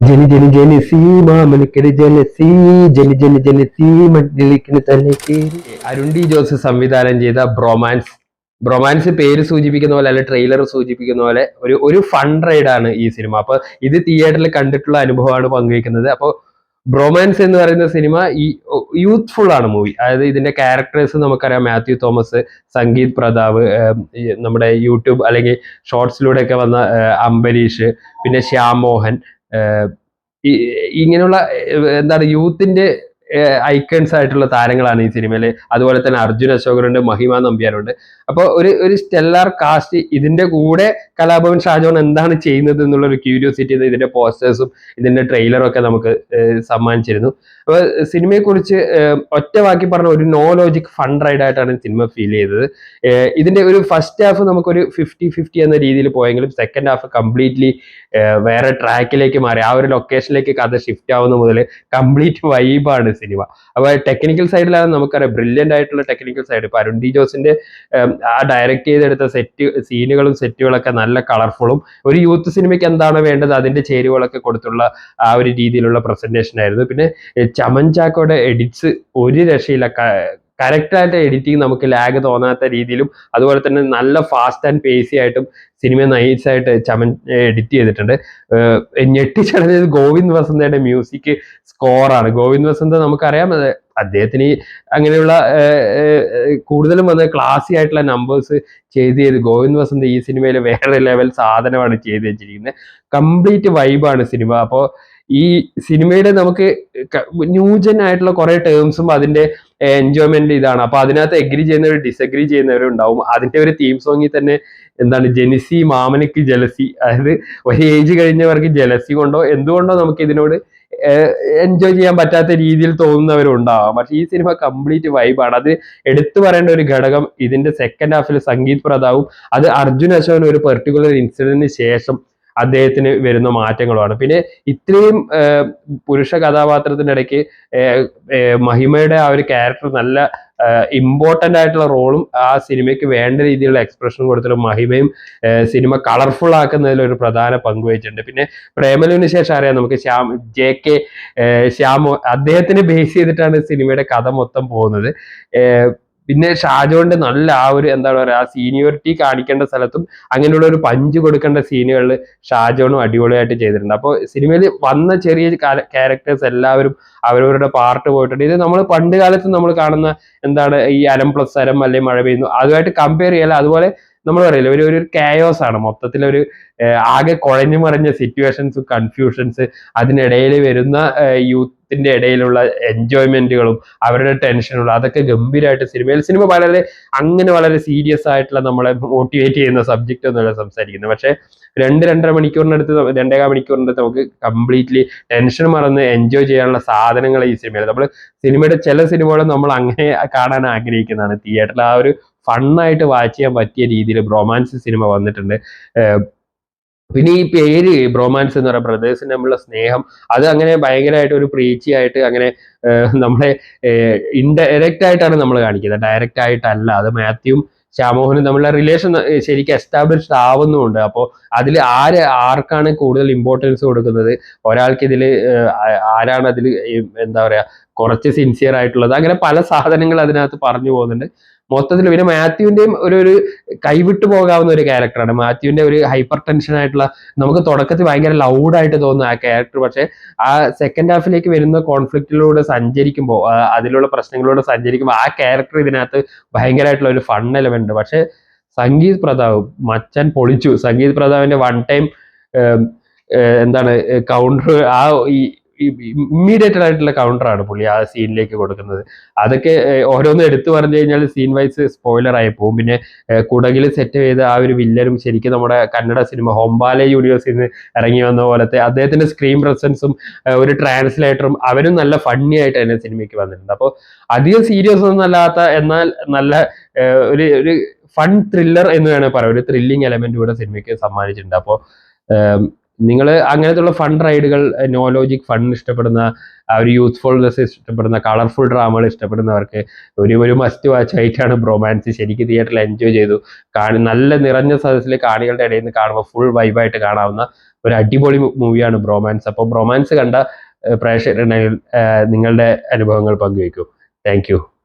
ജനി ജനി ജനി സീമ മണിക്കടി ജലസീ ജനി ജനി ജനി സീമ മണിക്കടി തലക്ക്. അരുൺ ഡി ജോസ് സംവിധാനം ചെയ്ത ബ്രൊമാൻസ് പേര് സൂചിപ്പിക്കുന്ന പോലെ അല്ലെ ട്രെയിലർ സൂചിപ്പിക്കുന്ന പോലെ ഒരു ഫൺ റൈഡ് ആണ് ഈ സിനിമ. അപ്പൊ ഇത് തിയേറ്ററിൽ കണ്ടിട്ടുള്ള അനുഭവമാണ് പങ്കുവെക്കുന്നത്. അപ്പോൾ ബ്രൊമാൻസ് എന്ന് പറയുന്ന സിനിമ ഈ യൂത്ത്ഫുൾ ആണ് മൂവി. അതായത് ഇതിന്റെ ക്യാരക്ടേഴ്സ് നമുക്കറിയാം, മാത്യു തോമസ്, സംഗീത് പ്രതാപ്, നമ്മുടെ യൂട്യൂബ് അല്ലെങ്കിൽ ഷോർട്സിലൂടെ ഒക്കെ വന്ന അംബരീഷ്, പിന്നെ ശ്യാം മോഹൻ, ഇങ്ങനെയുള്ള എന്താണ് യൂത്തിന്റെ ഐക്കൺസ് ആയിട്ടുള്ള താരങ്ങളാണ് ഈ സിനിമയില്. അതുപോലെ തന്നെ അർജുൻ അശോകനുണ്ട്, മഹിമ നമ്പ്യാരുണ്ട്. അപ്പോൾ ഒരു സ്റ്റെല്ലാർ കാസ്റ്റ്. ഇതിന്റെ കൂടെ കലാഭവൻ ഷാജോൺ എന്താണ് ചെയ്യുന്നത് എന്നുള്ള ഒരു ക്യൂരിയോസിറ്റി ഇതിന്റെ പോസ്റ്റേഴ്സും ഇതിന്റെ ട്രെയിലറും ഒക്കെ നമുക്ക് സമ്മാനിച്ചിരുന്നു. അപ്പൊ സിനിമയെ കുറിച്ച് ഒറ്റ വാക്കി പറഞ്ഞ ഒരു നോ ലോജിക് ഫൺ റൈഡ് ആയിട്ടാണ് സിനിമ ഫീൽ ചെയ്തത്. ഇതിന്റെ ഒരു ഫസ്റ്റ് ഹാഫ് നമുക്കൊരു 50-50 എന്ന രീതിയിൽ പോയെങ്കിലും സെക്കൻഡ് ഹാഫ് കംപ്ലീറ്റ്ലി വേറെ ട്രാക്കിലേക്ക് മാറി. ആ ഒരു ലൊക്കേഷനിലേക്ക് കഥ ഷിഫ്റ്റ് ആവുന്ന മുതൽ കംപ്ലീറ്റ് വൈബാണ് സിനിമ. അപ്പൊ ടെക്നിക്കൽ സൈഡിലാണ് നമുക്കറിയാം ബ്രില്യൻ്റ് ആയിട്ടുള്ള ടെക്നിക്കൽ സൈഡ്. ഇപ്പൊ അരുൺ ഡി ജോസിന്റെ ആ ഡയറക്ട് ചെയ്തെടുത്ത സീനുകളും സെറ്റുകളൊക്കെ നല്ല കളർഫുള്ളും ഒരു യൂത്ത് സിനിമയ്ക്ക് എന്താണ് വേണ്ടത് അതിന്റെ ചേരുവകളൊക്കെ കൊടുത്തുള്ള ആ ഒരു രീതിയിലുള്ള പ്രസന്റേഷൻ ആയിരുന്നു. പിന്നെ ചമൻ ചാക്കോയുടെ എഡിറ്റ്സ് ഒരു രക്ഷയില്ല. കറക്റ്റായിട്ട് എഡിറ്റിംഗ് നമുക്ക് ലാഗ് തോന്നാത്ത രീതിയിലും അതുപോലെ തന്നെ നല്ല ഫാസ്റ്റ് ആൻഡ് പേസി ആയിട്ടും സിനിമ നൈസായിട്ട് ചമൻ എഡിറ്റ് ചെയ്തിട്ടുണ്ട്. ഞെട്ടിച്ചടഞ്ഞത് ഗോവിന്ദ് വസന്തയുടെ മ്യൂസിക് സ്കോറാണ്. ഗോവിന്ദ് വസന്ത നമുക്കറിയാം, അദ്ദേഹത്തിന് അങ്ങനെയുള്ള കൂടുതലും വന്ന് ക്ലാസി ആയിട്ടുള്ള നമ്പേഴ്സ് ചെയ്ത് ഗോവിന്ദ് വസന്ത് ഈ സിനിമയിൽ വേറെ ലെവൽ സാധനമാണ് ചെയ്ത് വെച്ചിരിക്കുന്നത്. കംപ്ലീറ്റ് വൈബാണ് സിനിമ. അപ്പോൾ ഈ സിനിമയുടെ നമുക്ക് ന്യൂജൻ ആയിട്ടുള്ള കുറെ ടേംസും അതിന്റെ എൻജോയ്മെന്റ് ഇതാണ്. അപ്പൊ അതിനകത്ത് എഗ്രി ചെയ്യുന്നവർ ഡിസഗ്രി ചെയ്യുന്നവരും ഉണ്ടാവും. അതിന്റെ ഒരു തീം സോങ്ങിൽ തന്നെ എന്താണ് ജെനിസി മാമനക്ക് ജലസി, അതായത് ഒരു ഏജ് കഴിഞ്ഞവർക്ക് ജലസി കൊണ്ടോ എന്തുകൊണ്ടോ നമുക്ക് ഇതിനോട് എൻജോയ് ചെയ്യാൻ പറ്റാത്ത രീതിയിൽ തോന്നുന്നവരും ഉണ്ടാവാം. പക്ഷെ ഈ സിനിമ കംപ്ലീറ്റ് വൈബാണ്. അത് എടുത്തു പറയേണ്ട ഒരു ഘടകം ഇതിന്റെ സെക്കൻഡ് ഹാഫിൽ സംഗീത് പ്രതാവും അത് അർജുൻ അശോകൻ ഒരു പെർട്ടിക്കുലർ ഇൻസിഡന്റിന് ശേഷം അദ്ദേഹത്തിന് വരുന്ന മാറ്റങ്ങളുമാണ്. പിന്നെ ഇത്രയും പുരുഷ കഥാപാത്രത്തിന്റെ ഇടയ്ക്ക് മഹിമയുടെ ആ ഒരു ക്യാരക്ടർ നല്ല ഇമ്പോർട്ടന്റ് ആയിട്ടുള്ള റോളും ആ സിനിമയ്ക്ക് വേണ്ട രീതിയിലുള്ള എക്സ്പ്രഷൻ കൊടുത്തിട്ട് മഹിമയും സിനിമ കളർഫുൾ ആക്കുന്നതിൽ ഒരു പ്രധാന പങ്ക് വഹിച്ചിട്ടുണ്ട്. പിന്നെ പ്രേമലുവിന് ശേഷം അറിയാം നമുക്ക് ശ്യാമോ അദ്ദേഹത്തിനെ ബേസ് ചെയ്തിട്ടാണ് സിനിമയുടെ കഥ മൊത്തം പോകുന്നത്. പിന്നെ ഷാജോന്റെ നല്ല ആ ഒരു എന്താണ് പറയുക, ആ സീനിയോറിറ്റി കാണിക്കേണ്ട സ്ഥലത്തും അങ്ങനെയുള്ള ഒരു പഞ്ച് കൊടുക്കേണ്ട സീനുകളിൽ ഷാജോണും അടിപൊളിയായിട്ട് ചെയ്തിട്ടുണ്ട്. അപ്പോൾ സിനിമയിൽ വന്ന ചെറിയ ക്യാരക്ടേഴ്സ് എല്ലാവരും അവരവരുടെ പാർട്ട് പോയിട്ടുണ്ട്. ഇത് നമ്മൾ പണ്ട് കാലത്ത് നമ്മൾ കാണുന്ന എന്താണ് ഈ അരം പ്ലസ് അരം അല്ലെങ്കിൽ മഴ പെയ്യുന്നു അതുമായിട്ട് കമ്പയർ ചെയ്യാൻ. അതുപോലെ നമ്മൾ പറയില്ല ഒരു കെയോസ് ആണ് മൊത്തത്തിലൊരു ആകെ കുഴഞ്ഞു മറിഞ്ഞ സിറ്റുവേഷൻസ്, കൺഫ്യൂഷൻസ്, അതിനിടയിൽ വരുന്ന യൂത്തിന്റെ ഇടയിലുള്ള എൻജോയ്മെന്റുകളും അവരുടെ ടെൻഷനുകളും അതൊക്കെ ഗംഭീരമായിട്ട് സിനിമ വളരെ സീരിയസ് ആയിട്ടുള്ള നമ്മളെ മോട്ടിവേറ്റ് ചെയ്യുന്ന സബ്ജക്റ്റ് ഒന്നുമല്ല സംസാരിക്കുന്നത്. പക്ഷെ 2-2.5 മണിക്കൂറിനടുത്ത് 2.25 മണിക്കൂറിനടുത്ത് നമുക്ക് കംപ്ലീറ്റ്ലി ടെൻഷൻ മറന്ന് എൻജോയ് ചെയ്യാനുള്ള സാധനങ്ങൾ ഈ സിനിമയിൽ. നമ്മൾ സിനിമയുടെ ചില സിനിമകൾ നമ്മൾ അങ്ങനെ കാണാൻ ആഗ്രഹിക്കുന്നതാണ്. തിയേറ്ററിൽ ആ ഒരു ഫണ്ണായിട്ട് വാച്ച് ചെയ്യാൻ പറ്റിയ രീതിയിൽ ബ്രൊമാൻസ് സിനിമ വന്നിട്ടുണ്ട്. പിന്നെ ഈ പേര് ബ്രോമാൻസ് എന്ന് പറയുന്ന ബ്രദേഴ്സിന് തമ്മിലുള്ള സ്നേഹം അത് അങ്ങനെ ഭയങ്കരമായിട്ട് ഒരു പ്രീച്ചി ആയിട്ട് അങ്ങനെ നമ്മളെ ഇൻഡയറക്റ്റ് ആയിട്ടാണ് നമ്മൾ കാണിക്കുന്നത്, ഡയറക്റ്റ് ആയിട്ടല്ല. അത് മാത്യുവും ശ്യാമോഹനും തമ്മിലുള്ള റിലേഷൻ ശരിക്കും എസ്റ്റാബ്ലിഷ്ഡ് ആവുന്നുമുണ്ട്. അപ്പോൾ അതിൽ ആർക്കാണ് കൂടുതൽ ഇമ്പോർട്ടൻസ് കൊടുക്കുന്നത്, ഒരാൾക്ക് ഇതിൽ ആരാണ് അതിൽ എന്താ പറയാ കുറച്ച് സിൻസിയർ ആയിട്ടുള്ളത്, അങ്ങനെ പല സാധനങ്ങൾ അതിനകത്ത് പറഞ്ഞു പോകുന്നുണ്ട് മൊത്തത്തിൽ. പിന്നെ മാത്യുവിന്റെയും ഒരു കൈവിട്ടു പോകാവുന്ന ഒരു ക്യാരക്ടറാണ്. മാത്യുവിന്റെ ഒരു ഹൈപ്പർ ടെൻഷൻ ആയിട്ടുള്ള, നമുക്ക് തുടക്കത്തിൽ ഭയങ്കര ലൗഡായിട്ട് തോന്നുന്ന ആ ക്യാരക്ടർ, പക്ഷെ ആ സെക്കൻഡ് ഹാഫിലേക്ക് വരുന്ന കോൺഫ്ലിക്റ്റിലൂടെ സഞ്ചരിക്കുമ്പോൾ, അതിലുള്ള പ്രശ്നങ്ങളിലൂടെ സഞ്ചരിക്കുമ്പോൾ ആ ക്യാരക്ടർ ഇതിനകത്ത് ഭയങ്കരമായിട്ടുള്ള ഒരു ഫൺ എലമെന്റ്. പക്ഷെ സംഗീത് പ്രതാപ് മച്ചൻ പൊളിച്ചു. സംഗീത് പ്രതാപിന്റെ വൺ ടൈം എന്താണ് കൗണ്ടർ, ആ ഇമ്മീഡിയറ്റ് ആയിട്ടുള്ള കൗണ്ടറാണ് പുള്ളി ആ സീനിലേക്ക് കൊടുക്കുന്നത്. അതൊക്കെ ഓരോന്ന് എടുത്തു പറഞ്ഞു കഴിഞ്ഞാൽ സീൻ വൈസ് സ്പോയിലർ ആയി പോകും. പിന്നെ കുടകിൽ സെറ്റ് ചെയ്ത ആ ഒരു വില്ലനും ശരിക്കും നമ്മുടെ കന്നഡ സിനിമ ഹൊമ്പാലെ യൂണിവേഴ്സിൽ നിന്ന് ഇറങ്ങി വന്ന പോലത്തെ അദ്ദേഹത്തിന്റെ സ്ക്രീൻ പ്രസൻസും ഒരു ട്രാൻസ്ലേറ്ററും അവരും നല്ല ഫണ്ണി ആയിട്ട് തന്നെ സിനിമയ്ക്ക് വന്നിട്ടുണ്ട്. അപ്പോൾ അധികം സീരിയസ് ഒന്നും അല്ലാത്ത എന്നാൽ നല്ല ഒരു ഫൺ ത്രില്ലർ എന്ന് വേണമെങ്കിൽ പറയാം. ഒരു ത്രില്ലിങ് എലമെന്റ് കൂടെ സിനിമയ്ക്ക് സമ്മാനിച്ചിട്ടുണ്ട്. അപ്പോൾ നിങ്ങൾ അങ്ങനത്തുള്ള ഫൺ റൈഡുകൾ, നോ ലോജിക് ഫൺ ഇഷ്ടപ്പെടുന്ന, ആ ഒരു യൂത്ത്ഫുൾനെസ് ഇഷ്ടപ്പെടുന്ന, കളർഫുൾ ഡ്രാമകൾ ഇഷ്ടപ്പെടുന്നവർക്ക് ഒരു മസ്റ്റ് വാച്ച് ആയിട്ടാണ് ബ്രൊമാൻസ്. ശരിക്കും തിയേറ്ററിൽ എൻജോയ് ചെയ്തു. നല്ല നിറഞ്ഞ സദസ്സിൽ കാണികളുടെ ഇടയിൽ നിന്ന് കാണുമ്പോൾ ഫുൾ വൈബായിട്ട് കാണാവുന്ന ഒരു അടിപൊളി മൂവിയാണ് ബ്രോമാൻസ്. അപ്പോൾ ബ്രോമാൻസ് കണ്ട പ്രേക്ഷകരുണ്ടെങ്കിൽ നിങ്ങളുടെ അനുഭവങ്ങൾ പങ്കുവയ്ക്കൂ. Thank you.